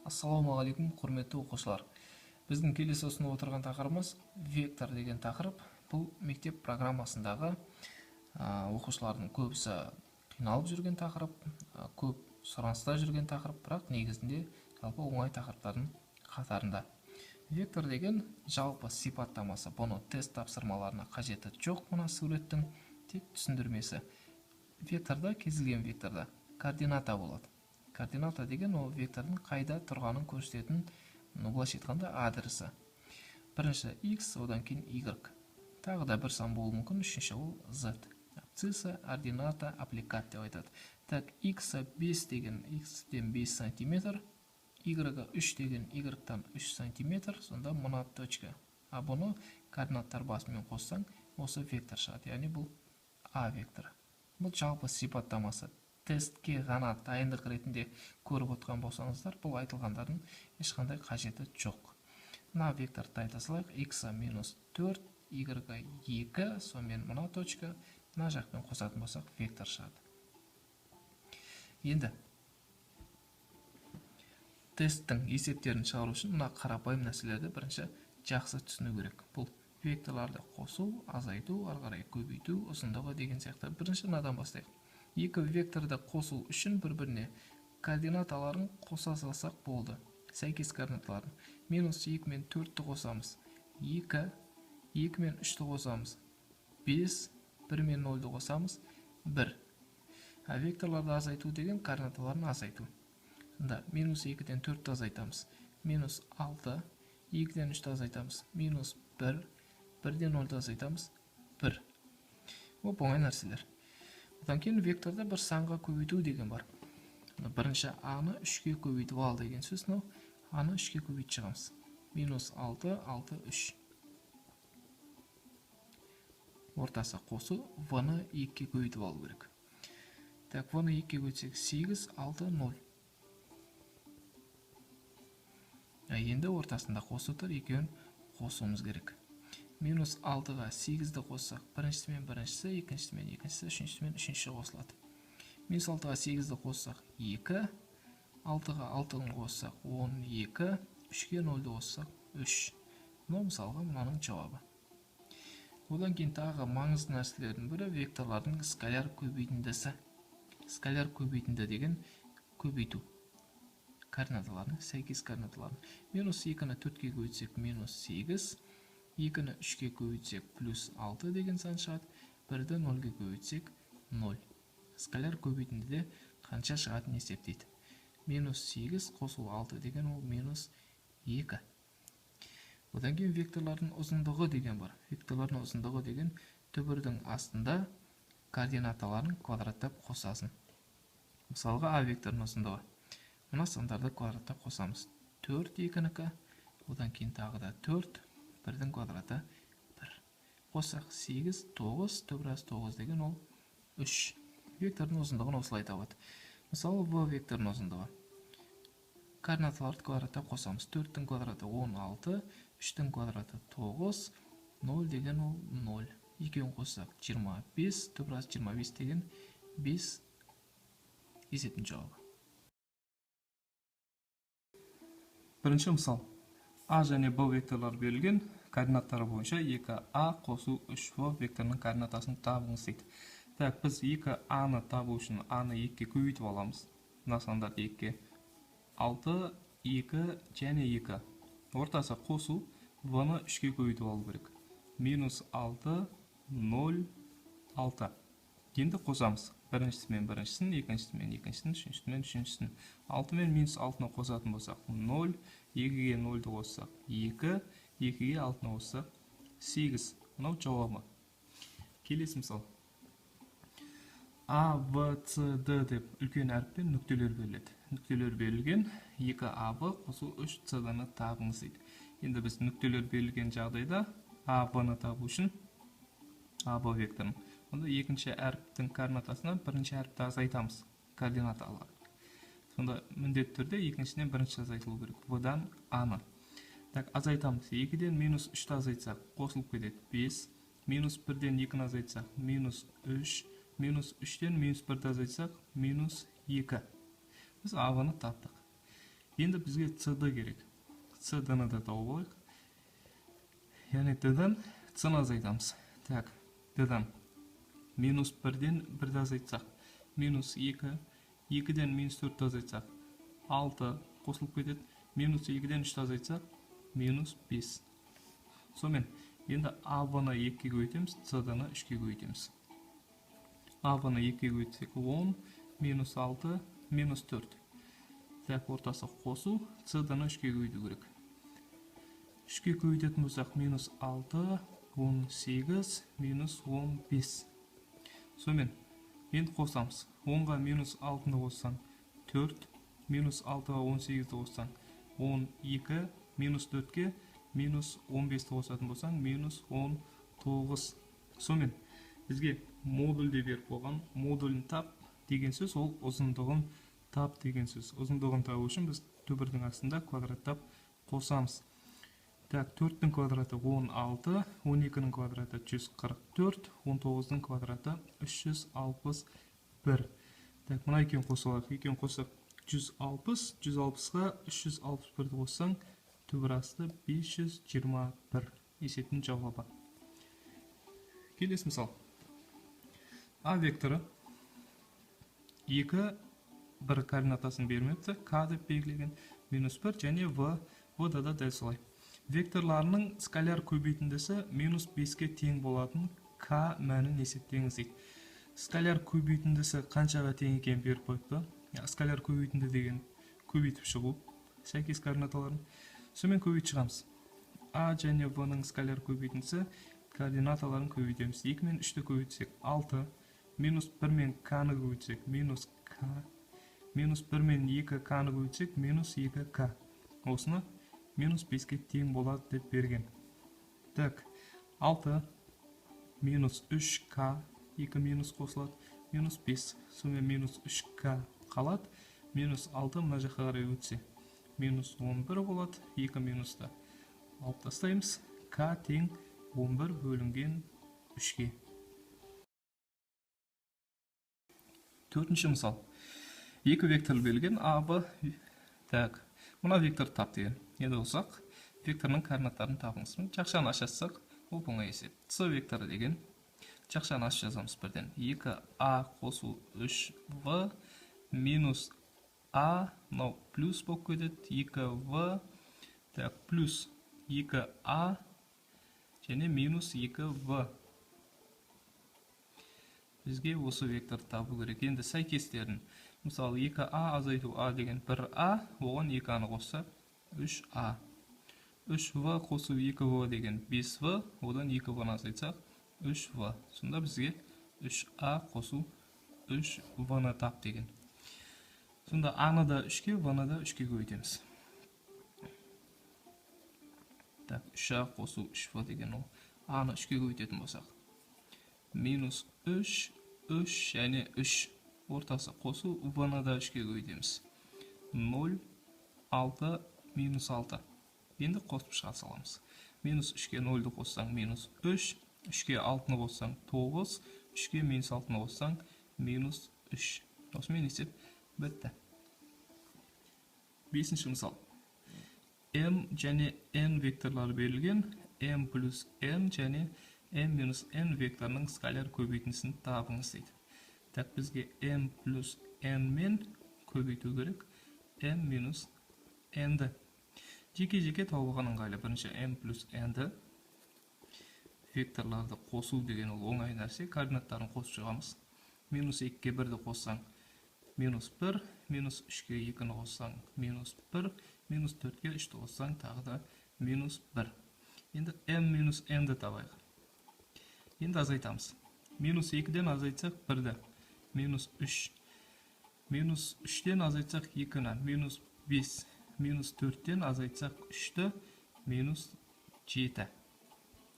Ассалаумағалейкум, құрметті оқушылар. Біздің келесі ұсынып отырған тақырыбымыз вектор деген тақырып. Бұл мектеп программасындағы оқушылардың көбісі қиналып жүрген тақырып, көп сұраныста жүрген тақырып, бірақ негізінде жалпы оңай тақырыптардың қатарында. Вектор деген жалпы сипаттамасы, бұны тест тапсырмаларына қажеті жоқ, мына суреттің тек түсіндірмесі. Векторда, кез келген векторда координата болады. Координата деген ол вектордың қайда тұрғанын көрсететін, былайша айтқанда адресі. Бірінші x, одан кейін y. Тағы да бір сан болуы мүмкін, үшінші ол z. Абсцисса, ордината, аппликат деп айтады. Так, x 5 деген x-тен 5 см, y 3 деген y-тан 3 см, сонда мына точка. А бұны координаттар басымен қоссаң, осы вектор шығады, яғни бұл a векторы. Бұл жалпы сипаттамасы. Тестке ғана дайындық ретінде көріп отқан болсаңыздар, бұл айтылғандардың ешқандай қажеті жоқ. Мына векторды айта салайық, x минус 4, y 2, сонымен мына точка, мына жақпен қосатын болсақ, вектор шығады. Енді тесттің есептерін шығару үшін мына қарапайым нәрселерді бірінші жақсы түсіну керек. Бұл векторларды қосу, азайту, ары қарай көбейту, ұзындығы деген сияқты. Бірінші мынадан бастайық. Екі векторды қосу үшін бір-біріне координаталарын қоса салсақ болды. Сәйкес координаталарын. Минус 2 мен 4-ті қосамыз. 2, 2 мен 3-ті қосамыз. 5, 1 мен 0-ді қосамыз. 1. Векторларды азайту деген координаталарын азайту. Минус 2-ден 4-ті азайтамыз. Минус 6, 2-ден 3-ті азайтамыз. Минус 1, 1-ден 0-ді азайтамыз. 1. Бұл оңай нәрселер. Одан кейін векторда бір санға көбейту деген бар. Бірінші a-ны 3-ке көбейтіп ал деген сөз. a-ны 3-ке көбейтіп шығамыз. Минус 6, 6, 3. Ортасы қосу, v-ны 2-ке көбейтіп алу керек. Так, v-ны 2-ке көбейтсек 8, 6, 0. Енді ортасында қосу тұр, екеуін қосуымыз керек. Минус 6-ға 8-ді қоссақ, біріншісімен біріншісі, екіншісімен екіншісі, үшіншісімен үшінші қосылады. Минус 6-ға 8-ді қоссақ 2, 6-ға 6-ны қоссақ 12, 3-ке 0-ді қоссақ 3. Бұл мысалға мынаның жауабы. Одан кейін тағы маңызды нәрселердің бірі векторлардың скаляр көбейтіндісі. Скаляр көбейтінді деген көбейту. Координаталарын, сәйкес координаталарын. Минус 2-ні 4-ке көбейтсек минус 8, 2-ні 3-ке көбейтсек плюс 6 деген сан шығады. 1-ді 0-ге көбейтсек 0. Скаляр көбейтіндіде қанша шығатын есептейді. Минус 8 қосу 6 деген ол минус 2. Одан кейін векторлардың ұзындығы деген бар. Векторлардың ұзындығы деген түбірдің астында координаталарын квадраттап қосасын. Мысалға а векторының ұзындығы. Мына сандарды квадраттап қосамыз. 4 2-нікі, одан кейін тағы да 4, 1-дің квадраты 1. Қоссақ 8, 9, түбіраз 9 деген ол 3. Вектордың ұзындығын осылай табады. Мысалы, v векторының ұзындығы. Координаталарды квадраттап қосамыз. 4-дің квадраты 16, 3-дің квадраты 9, 0 деген ол 0. Екеуін қоссақ 25, түбіраз 25 деген 5 есептің жауабы. Бірінші мысал. A және B векторлар берілген, координаттары бойынша 2a қосу 3v векторының координатасын табыңыз дейді. Так, біз 2a-ны табу үшін a-ны 2-ке көбейтіп аламыз. Мына сандарды 2-ке. 6, 2 және 2. Ортасы қосу, v-ны 3-ке көбейтіп алу керек. Минус 6, 0, 6. Енді қосамыз. Біріншісімен біріншісін, екіншісімен екіншісін, үшіншісімен үшіншісін. 6 мен минус 6-ны қосатын болсақ 0, 2-ге 0-ді қоссақ 2, 2-ге 6-ны қоссақ 8. Мынау жауабы. Келесі мысал. A, V, C, D деп үлкен әріппен нүктелер беріледі. Нүктелер берілген 2A, B қосу 3C-ны табыңыз дейді. Енді біз нүктелер берілген жағдайда A, B-ны табу үшін A, B векторын. Онда екінші әріптің координатасынан бірінші әріпті азайтамыз. Координата алады. Сонда міндетті түрде екіншіден бірінші азайтылу керек. V-дан A-ны. Так, азайтамыз. 2-ден минус 3-ті азайтсақ, қосылып кетеді 5. Минус 1-ден 2-ні азайтсақ, минус 3. Минус 3-ден минус 1-ті азайтсақ, минус 2. Біз A-ны таптық. Енді бізге CD керек. CD-ны да тауып алайық. Яғни D-дан C-ны азайтамыз. Так, D-дан минус 1-ден 1-ді азайтсақ, минус 2, 2-ден минус 4-ді азайтсақ, 6 қосылып кетеді. Минус 2-ден 3-ді азайтсақ, минус 5. Сонымен, енді AB-ны 2-ге көбейтеміз, CD-ны 3-ге көбейтеміз. AB-ны 2-ге көбейтсек 10, минус 6, минус 4. Так, ортасы қосу, CD-ны 3-ге көбейту керек. 3-ге көбейтетін болсақ, минус 6, 18, минус 15. Сонымен, енді қосамыз. 10-ға минус 6-ны қоссаң 4, минус 6-ға 18-ді қоссаң 12, минус 4-ге минус 15-ді қосатын болсаң минус 19. Сонымен, бізге модульде беріп болған модулін тап деген сөз, ол ұзындығын тап деген сөз. Ұзындығын табу үшін біз түбірдің астында квадраттап қосамыз. Так, 4-дің квадраты 16, 12-ның квадраты 144, 19-ның квадраты 361. Так, мұна екен қосылақ. Екен қосып 160, 160-ға 361-ді қоссаң, түбір асты 521. Есептің жауабы. Келесі мысал. А векторы 2, 1 координатасын бермепті, К деп белгілеген, минус 1 және В-да да дәл солай. Векторларының скаляр көбейтіндісі минус 5-ке тең болатын К мәнін есептеңіз дейді. Скаляр көбейтіндісі қаншаға тең екен беріп қойыпты. Скаляр көбейтінді деген көбейтіп шығу, сәйкес координаталарын. Сонымен көбейт шығамыз. А және В-ның скаляр көбейтіндісі координаталарын көбейтеміз. 2 мен 3-ті көбейтсек 6, минус 1 мен К-ны көбейтсек минус К, минус 1 мен 2 К-ны көбейтсек минус 2К. Осыны минус 5-ке тең болады деп берген. Так, 6 минус 3К, 2 минус қосылады, минус 5. Сонымен минус 3К қалады, минус 6 мына жаққа қарай өтсе. Минус 11 болады, 2 минусты алып тастаймыз. К тең 11 бөлінген 3-ге. Төртінші мысал. Екі вектор берілген А, Б. Так, мұна вектор тап деген. Енді болсақ, векторның координаттарын табыңыз. Жақшаны ашасақ, ол оңай есеп. С векторы деген жақшаны ашып жазамыз бірден. 2А қосу 3В минус А, мынау плюс болып кетеді, 2В, так, плюс 2А және минус 2В. Бізге осы вектор табу керек. Енді сәйкестерін, мысалы 2А азайту А деген 1А, оған 2А-ны қоссақ 3А. 3В қосу 2В деген 5В, одан 2В-ны азайтсақ 3В. Сонда бізге 3А қосу 3В-ны тап деген. Сонда А-ны да 3-ке, В-ны да 3-ке көбейтеміз. Так, 3А қосу 3В деген ол. А-ны 3-ке көбейтетін болсақ. Минус 3, 3 және 3. Ортасы қосу, В-ны да 3-ке көбейтеміз. 0, 6, минус 6. Енді қосып шыға саламыз. Минус 3-ке 0-ді қоссаң, минус 3. 3-ке 6-ны қоссаң, 9. 3-ке минус 6-ны қоссаң, минус 3. Осымен есеп бітті. Бесінші мысал. М және N векторлары берілген. M плюс N және M минус N векторының скаляр көбейтіндісін табыңыз дейді. Так, бізге M плюс N мен көбейту керек. M минус N-ді. Жеке-жеке тауылған ыңғайлы. Бірінші M плюс N-ді. Векторларды қосу деген ол оңай нәрсе. Координаттарын қосып шығамыз. Минус 2-ке 1-ді қоссаң, минус 1, минус 3-ке 2-ні қоссаң, минус 1, минус 4-ке 3-ті қоссаң, тағы да минус 1. Енді M минус N-ді табайық. Енді азайтамыз. Минус 2-ден азайтсақ 1-ді, минус 3. Минус 3-ден азайтсақ 2-ні, минус 5. Минус 4-ден азайтсақ 3-ті, минус 7.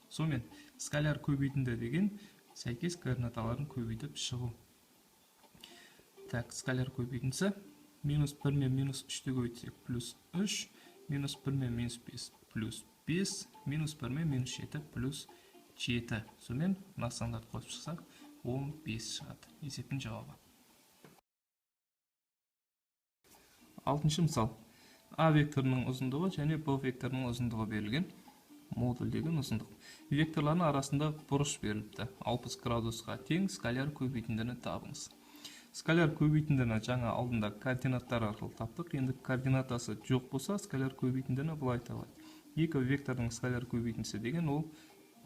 Сонымен, скаляр көбейтінді деген сәйкес координаталарын көбейтіп шығу. Так, скаляр көбейтіндісі. Минус 1 мен минус 3-ті көбейтсек, плюс 3. Минус 1 мен минус 5, плюс 5. Минус 1 мен минус 7, плюс 7. Сонымен, мына сандарды қосып шықсақ, 15 шығады. Есептің жауабы. Алтыншы мысал. А векторының ұзындығы және Б векторының ұзындығы берілген. Модуль деген ұзындық. Векторлардың арасында бұрыш беріліпті. 60 градусқа тең скаляр көбейтіндіні табыңыз. Скаляр көбейтіндіні жаңа алдында координаттар арқылы таптық. Енді координатасы жоқ болса, скаляр көбейтіндіні былай табылады. Екі вектордың скаляр көбейтіндісі деген ол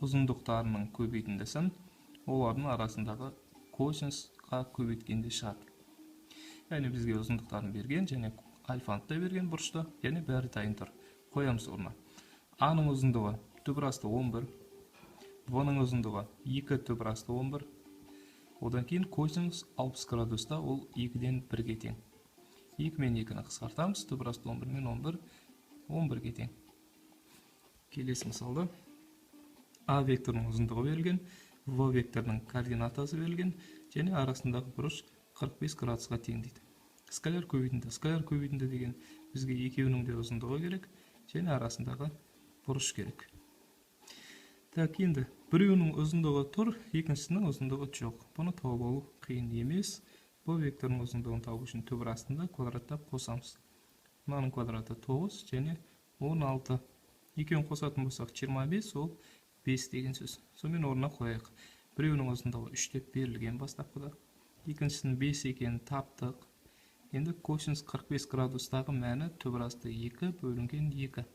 ұзындықтарының көбейтіндісін олардың арасындағы косинусқа көбейткенде шығады. Яғни бізге ұзындықтарын берген және альфаны да берген бұрышта, және бәрі дайын тұр. Қоямыз орнына. А-ның ұзындығы түбір асты 11, В-ның ұзындығы 2 түбір асты 11. Одан кейін косинус 60 градуста ол 2-ден 1-ге тең. 2 мен 2-ні қысқартамыз, түбір асты 11 мен 11, 11-ге тең. Келесі мысалда А векторының ұзындығы берілген, В векторының координатасы берілген, және арасындағы бұрыш 45 градусқа тең дейді. Скаляр көбейтінді. Скаляр көбейтінді деген бізге екеуінің де ұзындығы керек, және арасындағы бұрыш керек. Так, енді біреуінің ұзындығы тұр, екіншісінің ұзындығы жоқ. Бұны тауып алу қиын емес. Бұл векторының ұзындығын табу үшін түбір астында квадраттап қосамыз. Мынаның квадраты 9 және 16. Екеуін қосатын болсақ 25, ол 5 деген сөз. Сонымен орнына қояйық. Біреуінің ұзындығы 3 деп берілген бастапқыда. Екіншісінің 5 екенін таптық. Енді косинус 45 градустағы мәні түбір асты 2 бөлінген 2.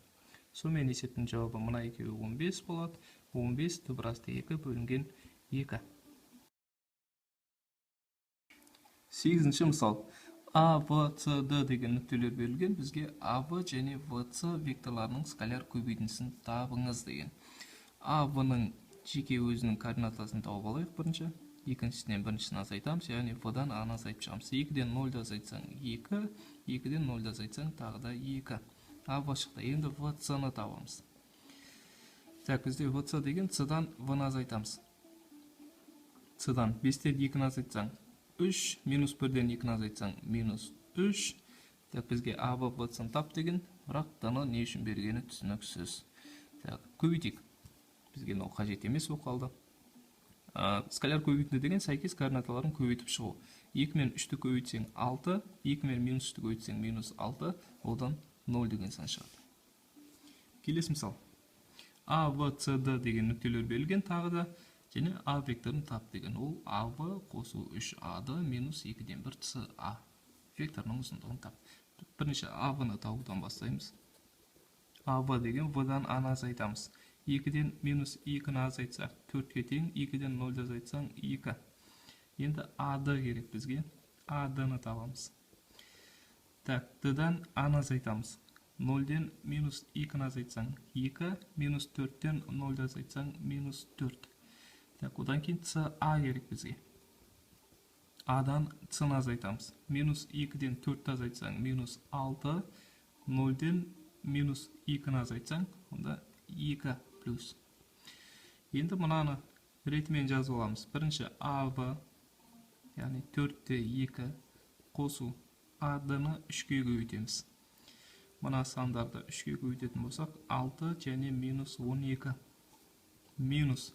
Сонымен есептің жауабы мына екеуі 15 болады. 15 түбір асты 2 бөлінген 2. 8-ші мысал. А, В, С, Д деген нүктелер берілген. Бізге А, В және В, С векторларының скаляр көбейтіндісін табыңыз деген. А, В-ның жеке өзінің координатасын тауып алайық бірінші. Екіншісінен біріншісін азайтамыз, яғни В-дан А-ны азайтып шығамыз. 2-ден 0-ды азайтсаң 2, 2-ден 0-ды азайтсаң тағы да 2. А, В шықты. Енді В, С-ны табамыз. Так, бізде В, С деген С-дан В-ны азайтамыз. С-дан 5-ден 2-ні азайтсаң 3, минус 1-ден 2-ні азайтсаң минус 3. Так, бізге А, В, В-сын тап деген, бірақ даны не үшін бергені түсініксіз. Так, көбейтейік. Бізге ол қажет емес болып қалды. Скаляр көбейтінді деген сәйкес координаталарын көбейтіп шығу. 2 мен 3-ті көбейтсең 6, 2 мен минус 3-ті көбейтсең минус 6, одан 0 деген сан шығады. Келесі мысал. А, В, С, Д деген нүктелер берілген тағы да, және А векторын тап деген. Ол А, В қосу 3А-ды минус 2-ден 1 С, А векторының ұзындығын тап. Бірінші А, В-ны табудан бастаймыз. А, В деген В-дан А-ны азайтамыз. 2-ден минус 2-ні азайтсақ 4-ке тең, 2-ден 0-ды азайтсаң 2. Енді А-ды керек бізге. А-ды-ны табамыз. Так, Д-дан А-ны азайтамыз. 0-ден минус 2-ні азайтсаң 2, минус 4-ден 0-ды азайтсаң минус 4. Так, одан кейін С, А керек бізге. А-дан С-ны азайтамыз. Минус 2-ден 4-ді азайтсаң минус 6, 0-ден минус 2-ні азайтсаң, онда 2 плюс. Енді мұнаны ретімен жазып аламыз. Бірінші А, В, яғни 4-те 2 қосу А-ды-ны 3-ке көбейтеміз. Мұна сандарды 3-ке көбейтетін болсақ, 6 және минус 12. Минус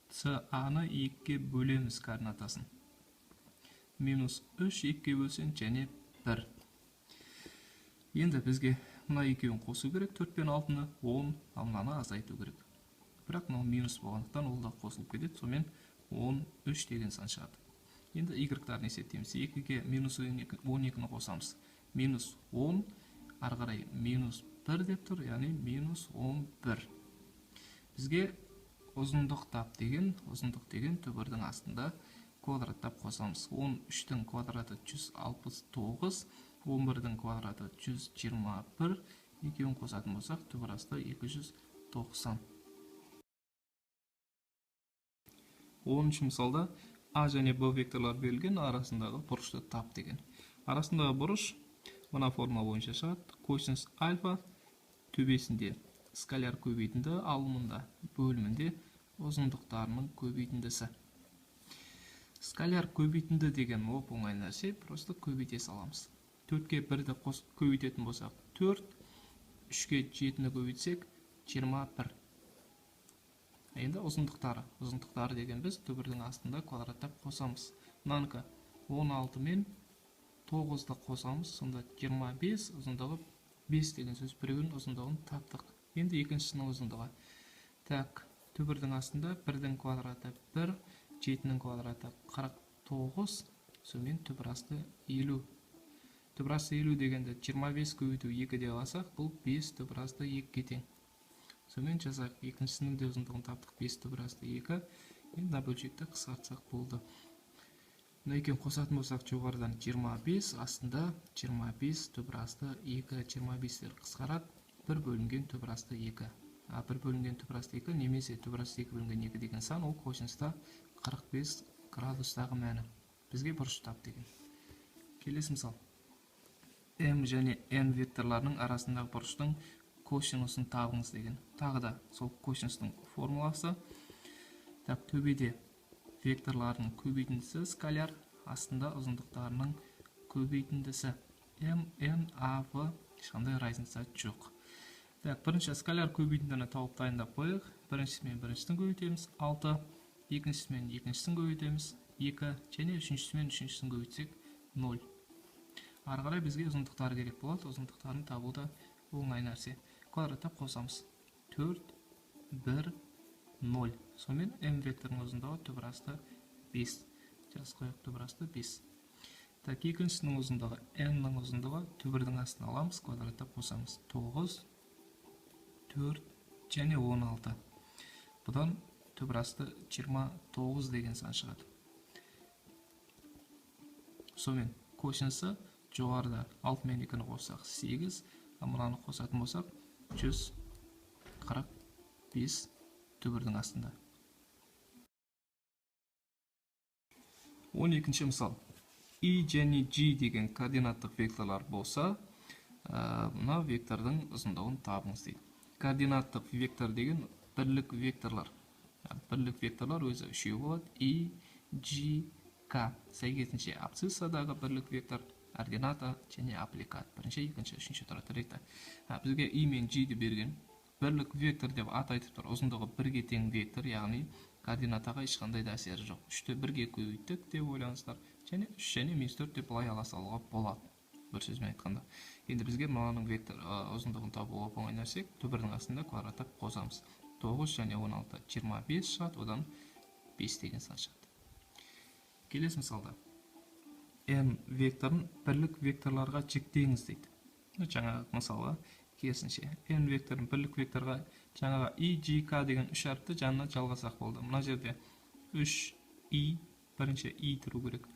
С-А-ны 2-ке бөлеміз координатасын. Минус 3 2-ке бөлсең және 1. Енді бізге мұна екеуін қосу керек, 4 пен 6-ны 10, ал мынаны азайту керек. Бірақ мынау минус болғандықтан ол да қосылып кетеді, сонымен 13 деген сан шығады. Енді y-тарын есептейміз. 2-ге минус 12-ні қосамыз. Минус 10, ары қарай минус 1 деп тұр, яғни минус 11. Бізге ұзындық тап деген, ұзындық деген түбірдің астында квадраттап қосамыз. 13-тің квадраты 169, 11-дің квадраты 121, екеуін қосатын болсақ, түбір асты 290. 10-ші мысалда А және Б векторлар берілген, арасындағы бұрышты тап деген. Арасындағы бұрыш мына форма бойынша шығады. Косинус альфа төбесінде скаляр көбейтінді, алымында бөлімінде ұзындықтарының көбейтіндісі. Скаляр көбейтінді деген оп-оңай нәрсе, просто көбейте саламыз. 4-ке 1-ді көбейтетін болсақ 4, 3-ке 7-ні көбейтсек 21. Енді ұзындықтары деген біз түбірдің астында квадраттап қосамыз. Мынанікі 16 мен 9-ды қосамыз, сонда 25, ұзындығы 5 деген сөз біреуінің ұзындығын таптық. Енді екіншісінің ұзындығы. Так, түбірдің астында 1-дің квадраты 1, 7-ның квадраты 49, сонымен түбір асты 50. Түбір асты 50 дегенде 25 көбейту 2 деп алсақ, бұл 5 түбір асты 2-ге тең. Сонымен жазайық, екіншісінің де ұзындығын таптық, 5 түбір асты 2. Енді мына бөлшекті қысқартсақ болды. Мына екеуін қосатын болсақ, жоғарыдан 25, астында 25 түбір асты 2, 25-тер қысқарады, 1 бөлінген түбір асты 2. 1 бөлінген түбір асты 2 немесе түбір асты 2 бөлінген 2 деген сан, ол косинуста 45 градустағы мәні. Бізге бұрыш тап деген. Келесі мысал. М және N векторларының арасындағы бұрыштың косинусын табыңыз деген. Тағы да сол косинустың формуласы. Так, төбеде векторларының көбейтіндісі скаляр, астында ұзындықтарының көбейтіндісі М, N, A, V, ешқандай разница жоқ. Так, бірінші скаляр көбейтіндіні тауып дайындап қойық. Біріншісімен біріншісін көбейтеміз 6, екіншісімен екіншісін көбейтеміз 2, және үшіншісімен үшіншісін көбейтсек 0. Ары қарай бізге ұзындықтары керек болады. Ұзындықтарын табу да оңай нәрсе. Квадраттап қосамыз. 4, 1, 0. Сонымен М векторының ұзындығы түбір асты 5. Жазып қояйық, түбір асты 5. Так, екіншісінің ұзындығы N-ның ұзындығы түбірдің астына аламыз, квадраттап қосамыз. 9, 4 және 16. Бұдан түбір асты 29 деген сан шығады. Сонымен косинусы жоғарыда 6 мен 2-ні қоссақ 8, мынаны қосатын болсақ 145 түбірдің астында. 12-ші мысал. I және G деген координаттық векторлар болса, мына вектордың ұзындығын табыңыз дейді. Координаттық вектор деген бірлік векторлар. Бірлік векторлар өзі үшеу болады. I, G, K. Сәйкесінше абсциссадағы бірлік вектор, ордината және аппликат. Бірінші, екінші, үшінші тұрады ректі. Бізге I мен G-ді берген бірлік вектор деп ат айтып тұр. Ұзындығы 1-ге тең вектор, яғни координатаға ешқандай да әсері жоқ. 3-ті 1-ге көбейттік деп ойлаңыздар. Және 3 және -4 деп былай ала салуға болады. Бір сөзбен айтқанда. Енді бізге мынаның вектор ұзындығын табуға оңай нәрсе, түбірдің астында квадраттап қосамыз. 9 және 16 25 шығады, одан 5 деген сан шығады. Келесі мысалда. N векторын бірлік векторларға жіктеңіз дейді. Жаңағы мысалға керісінше. N векторын бірлік векторға жаңағы I, G, K деген 3 әріпті жанына жалғасақ болды. Мына жерде 3 I, бірінші I тұру керек.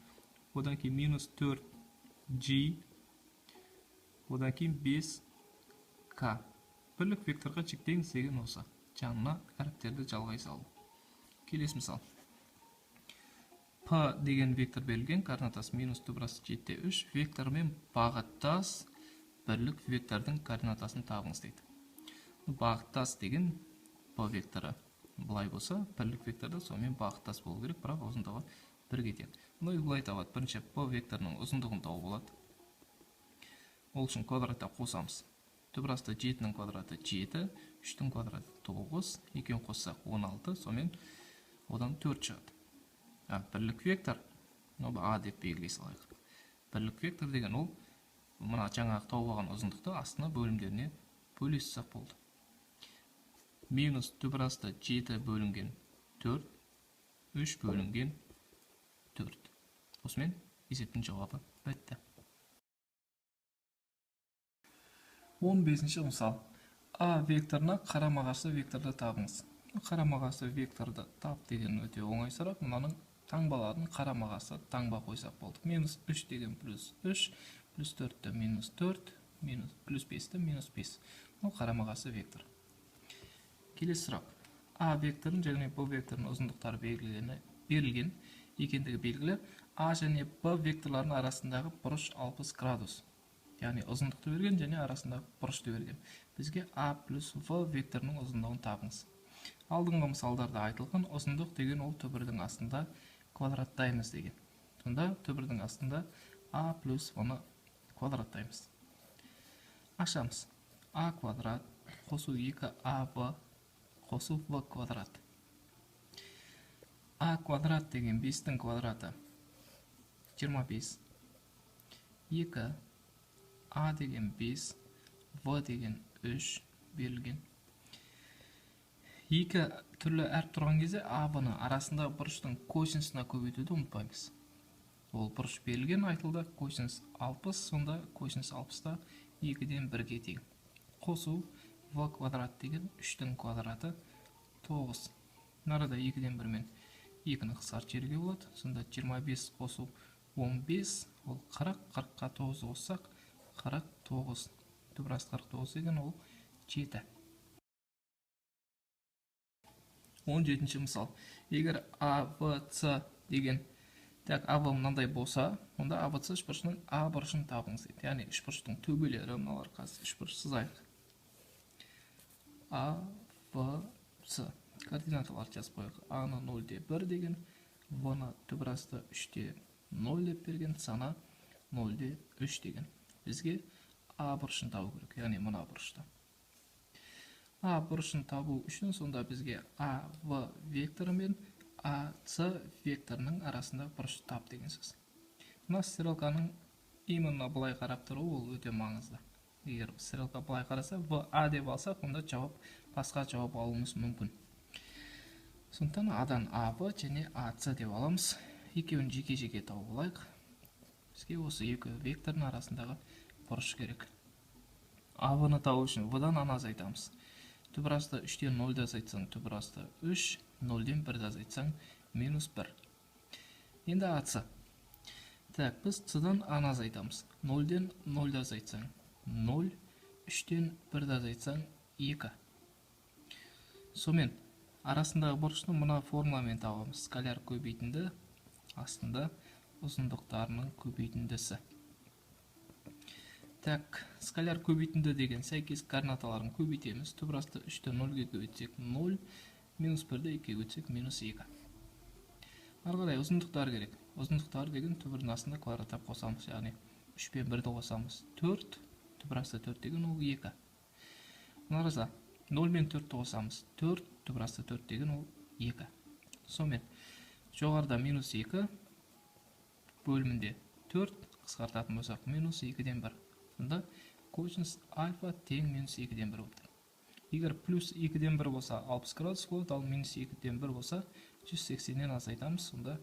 Одан кейін -4 G, одан кейін 5 K. Бірлік векторға жіктеңіз деген осы. Жанына әріптерді жалғай салу. Келесі мысал. P деген вектор берілген, координатасы -түбір асты 7-те 3, вектормен бағыттас бірлік вектордың координатасын табыңыз дейді. Бағыттас деген P векторы былай болса, бірлік векторда сонымен бағыттас болу керек, бірақ ұзындығы 1-ге тең. Бұны былай табады. Бірінші P векторының ұзындығын тауып болады. Ол үшін квадраттап қосамыз. Түбір асты 7-ның квадраты 7, 3-тің квадраты 9, 2-ін қоссақ 16, сонымен одан 4 шығады. Бірлік вектор, A деп белгілей салайық. Бірлік вектор деген ол, мына жаңағы тауып алған ұзындықты астына бөлімдеріне бөлесақ болды. Түбір асты 7 бөлінген 4, 3 бөлінген 4. Осымен есептің жауабы бітті. 15-ші мысал. A векторына қарама-қарсы векторды табыңыз. Қарама-қарсы векторды тап деген өте оңай сұрақ. Мынаның таңбаларын қарама-қарсы таңба қойсақ болды. -3 деген +3, +4-ті -4, +5-ті -5. Бұл қарама-қарсы вектор. Келесі сұрақ. A векторын және B векторының ұзындықтары берілген екендігі белгілі. A және B векторларының арасындағы бұрыш 60 градус. Яғни ұзындықты берген және арасындағы бұрышты берген. Бізге A плюс V векторының ұзындығын табыңыз. Алдыңғы мысалдарда айтылған ұзындық деген ол түбірдің астында квадраттаймыз деген. Сонда түбірдің астында A плюс оны квадраттаймыз. Ашамыз. A квадрат қосу 2AB қосу V квадрат. A квадрат деген 5-тің квадраты 25. 2 A деген 5, v деген 3 берілген. Екі түрлі әріп тұрған кезде а б-ны арасындағы бұрыштың косинусына көбейтуді ұмытпаймыз. Ол бұрыш берілген айтылды, косинус 60, сонда косинус 60-та 2-ден 1-ге тең. Қосу v квадрат деген 3-тің квадраты 9. Нарада 2-ден 1 мен 2-ні қысқартып жіберуге болады. Сонда 25 қосу 15, ол 40, 40-қа 9 қоссақ 49. Түбірасты 49 деген ол 7. 17-ші мысал. Егер ABC деген АБ мынандай болса, онда ABC үшбұрышының А бұрышын табыңыз дейді. Яғни үшбұрыштың төбелері мыналар қазір үшбұрыш сызайық. ABC координаталарды жазып қояйық. А-ны 0-де 1 деген, В-ны түбірасты 3-де 0 деп берген, сана 0-де 3 деген. Бізге А бұрышын табу керек, яғни мына бұрышты. А бұрышын табу үшін сонда бізге АВ векторы мен АС векторының арасында бұрышты тап деген сөз. Мына стрелканың именно былай қарап тұру ол өте маңызды. Егер стрелка былай қараса, ВА деп алсақ, онда басқа жауап алуымыз мүмкін. Сондықтан Адан АВ және АС деп аламыз. Екеуін жеке-жеке тауып алайық. Бізге осы екі вектордың арасындағы бұрыш керек. АВ-ны табу үшін В-дан аны азайтамыз. Түбірасты 3-ден 0-ді азайтсаң, түбірасты 3, 0-ден 1-ді азайтсаң, минус 1. Енді АС. Так, біз С-дан аны азайтамыз. 0-ден 0-ді азайтсаң, 0, 3-ден 1-ді азайтсаң, 2. Сонымен, арасындағы бұрышты мына формуламен табамыз. Скаляр көбейтінді, астында ұзындықтарының көбейтіндісі. Так, скаляр көбейтінді деген сәйкес координаталарын көбейтеміз. Түбірасты 3-ті 0-ге көбейтсек 0, минус 1-ді 2-ге көбейтсек минус 2. Арғадай ұзындықтар керек. Ұзындықтар деген түбірдің астында квадраттап қосамыз. Яғни 3 пен 1-ді қосамыз. 4, түбірасты 4 деген ол 2. Нарыза 0 мен 4-ті қосамыз. 4, түбірасты 4 деген ол 2. Сонымен, жоғарда минус 2, бөлімінде 4, қысқартатын болсақ минус 2-ден 1. Сонда косинус альфа тең минус 2-ден 1 болды. Егер плюс 2-ден 1 болса 60 градус болады, ал минус 2-ден 1 болса 180-нен азайтамыз, сонда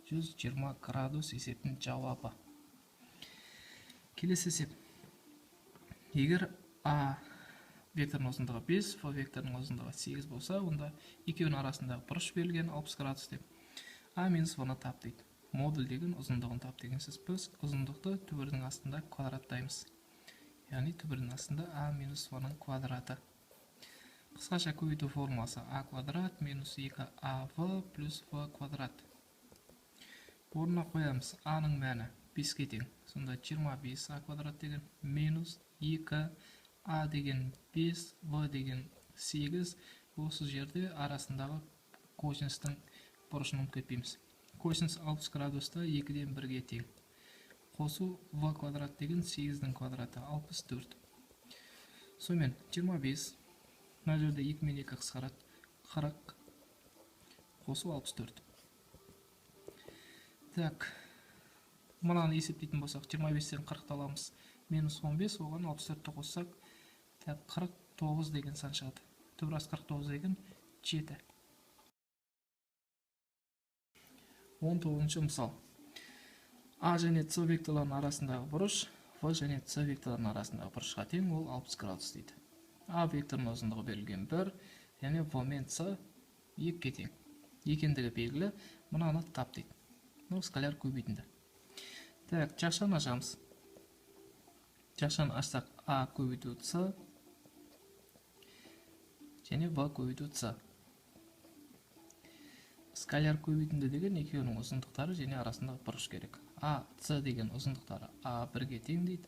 120 градус есептің жауабы. Келесі есеп. Егер А векторының ұзындығы 5, В векторының ұзындығы 8 болса, онда екеуінің арасындағы бұрыш берілген 60 градус деп. А минус В-ны тап дейді. Модуль деген ұзындығын тап деген сөз. Біз ұзындықты түбірдің астында квадраттаймыз. Яғни түбірдің астында А минус В-ның квадраты. Қысқаша көбейту формуласы А квадрат минус 2АВ плюс В квадрат. Орнына қоямыз. А-ның мәні 5-ке тең. Сонда 25 А квадрат деген минус 2 А деген 5, В деген 8. Осы жерде арасындағы косинустың бұрышын ұмытпаймыз. Косинус 60 градуста 2-ден 1-ге тең. Қосу В квадрат деген 8-дің квадраты 64. Сонымен 25. Мына жерде 2 мен 2 қысқарады. 40. Қосу 64. Так. Мынаны есептейтін болсақ 25-тен 40-ті аламыз. Минус 15, оған 64-ті қоссақ, 49 деген сан шығады. Түбірас 49 деген 7. 19-ші мысал. А және С векторларының арасындағы бұрыш В және С векторларының арасындағы бұрышқа тең, ол 60 градус дейді. А векторының ұзындығы берілген 1, және В мен С 2-ге тең. Екендігі белгілі, мынаны тап дейді. Скаляр көбейтінді. Так, жақшаны ашамыз. Жақшаны ашсақ А көбейту С және В көбейту С. Скаляр көбейтінді деген екеуінің ұзындықтары және арасындағы бұрыш керек. А, С деген ұзындықтары А 1-ге тең дейді.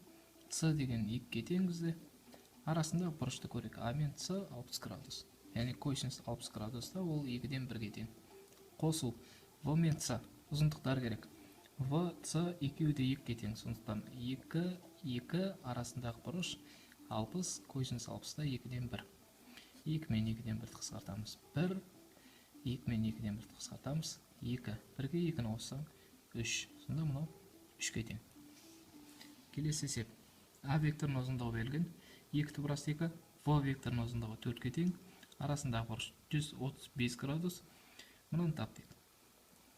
С деген 2-ге тең бізде. Арасындағы бұрышты көрек. А мен С 60 градус. Яғни косинус 60 градуста ол 2-ден 1-ге тең. Қосу В мен С ұзындықтар керек. В, С екеуі де 2-ге тең. Сондықтан 2, 2 арасындағы бұрыш 60, косинус 60-та 2-ден 1. 2 мен 2-ден 1-ді қысқартамыз. 1, 2 мен 2-ден 1-ді қысқартамыз. 2, 1-ге 2-ні қоссаң 3. Сонда мұнау 3-ге тең. Келесі есеп. А векторының ұзындығы берілген 2 түп асты 2 v векторының ұзындығы 4-ке тең, арасындағы бұрыш 135 градус. Мынаны таптық.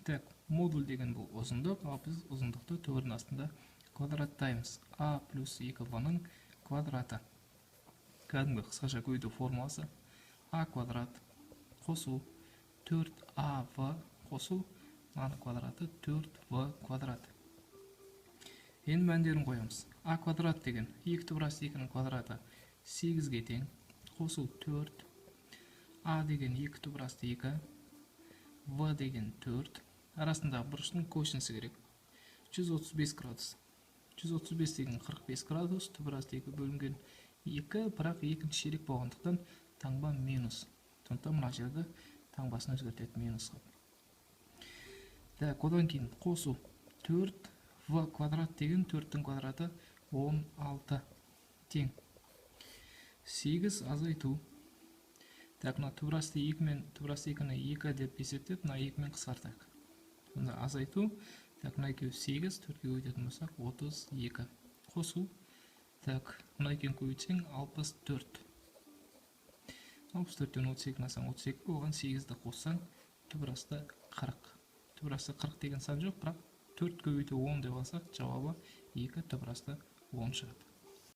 Так, модуль деген бұл ұзындық, ал біз ұзындықты төрдің астында квадраттаймыз. А плюс 2v-ның квадраты. Кәдімгі қысқаша көйді формуласы а квадрат қосу 4av қосу мынаның квадраты 4v квадрат. Енді мәндерін қоямыз. А квадрат деген 2 түп асты 2-ның квадраты 8-ге тең, қосу 4. А деген 2 түп асты 2, v деген 4. Арасындағы бұрыштың косинусы керек. 135 градус. 135 деген 45 градус, түп асты 2 бөлінген 2, бірақ екінші ширек болғандықтан таңба минус. Сондықтан мына жерді таңбасын өзгертеді минус қылып. Так, одан кейін қосу 4v квадрат деген 4-тің квадраты 16 тең. 8 азайту. Так, мына түп асты 2 мен түп асты 2-ні 2 деп есептеп, мына 2 мен қысқартайық. Сонда азайту. Так, мына екеуі 8, 4-ке көйтетін болсақ 32. Қосу. Так, мына екеуін көйтсең 64. 64-тен 32-ні алсаң 32, оған 8-ді қоссаң түп асты 40. Түп асты 40 деген сан жоқ, бірақ 4 көбейту 10 деп алсақ, жауабы 2 түп асты 10 шығады.